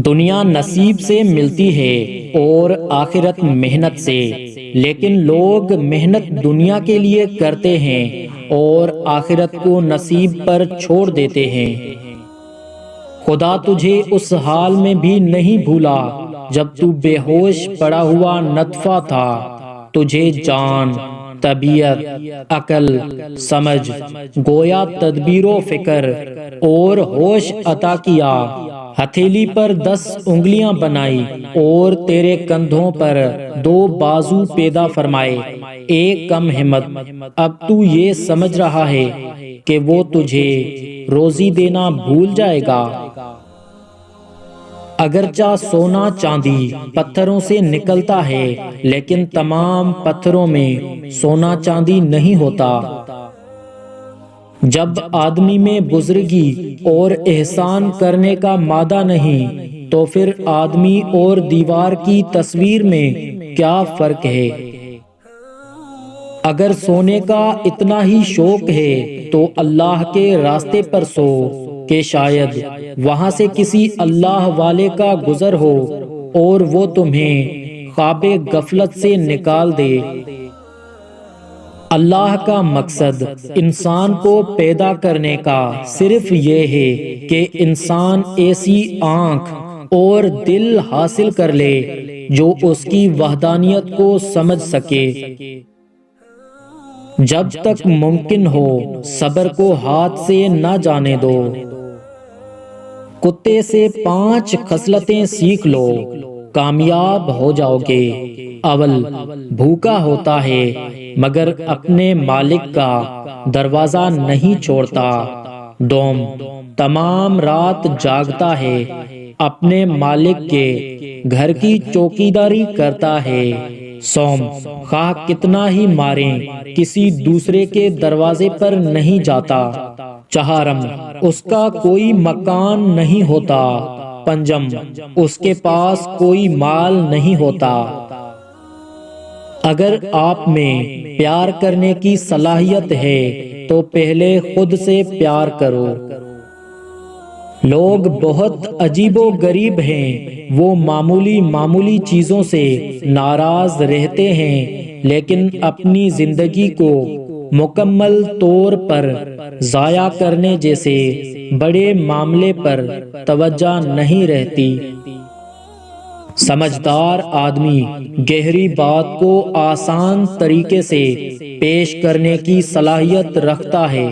دنیا نصیب سے ملتی ہے اور آخرت محنت سے، لیکن لوگ محنت دنیا کے لیے کرتے ہیں اور آخرت کو نصیب پر چھوڑ دیتے ہیں۔ خدا تجھے اس حال میں بھی نہیں بھولا جب تو بے ہوش پڑا ہوا نطفہ تھا، تجھے جان، طبیعت، عقل، سمجھ، گویا تدبیر و فکر اور ہوش عطا کیا، ہتھیلی پر 10 انگلیاں بنائی اور تیرے کندھوں پر 2 بازو پیدا فرمائے۔ ایک کم ہمت، اب تو یہ سمجھ رہا ہے کہ وہ تجھے روزی دینا بھول جائے گا۔ اگرچہ سونا چاندی پتھروں سے نکلتا ہے، لیکن تمام پتھروں میں سونا چاندی نہیں ہوتا۔ جب آدمی میں بزرگی اور احسان کرنے کا مادہ نہیں، تو پھر آدمی اور دیوار کی تصویر میں کیا فرق ہے؟ اگر سونے کا اتنا ہی شوق ہے تو اللہ کے راستے پر سو کہ شاید وہاں سے کسی اللہ والے کا گزر ہو اور وہ تمہیں خواب غفلت سے نکال دے۔ اللہ کا مقصد انسان کو پیدا کرنے کا صرف یہ ہے کہ انسان ایسی آنکھ اور دل حاصل کر لے جو اس کی وحدانیت کو سمجھ سکے۔ جب تک ممکن ہو صبر کو ہاتھ سے نہ جانے دو۔ کتے سے 5 خصلتیں سیکھ لو، کامیاب ہو جاؤ گے۔ اول، بھوکا ہوتا ہے مگر اپنے مالک کا دروازہ نہیں چھوڑتا۔ دوم، تمام رات جاگتا ہے، اپنے مالک کے گھر کی چوکیداری کرتا ہے۔ سوم، خواہ کتنا ہی ماریں کسی دوسرے کے دروازے پر نہیں جاتا۔ چہارم، اس کا کوئی مکان نہیں ہوتا۔ پنجم، اس کے پاس کوئی مال نہیں ہوتا۔ اگر آپ میں پیار کرنے کی صلاحیت ہے تو پہلے خود سے پیار کرو۔ لوگ بہت عجیب و غریب ہیں، وہ معمولی چیزوں سے ناراض رہتے ہیں لیکن اپنی زندگی کو مکمل طور پر ضائع کرنے جیسے بڑے معاملے پر توجہ نہیں رہتی۔ سمجھدار آدمی گہری بات کو آسان طریقے سے پیش کرنے کی صلاحیت رکھتا ہے۔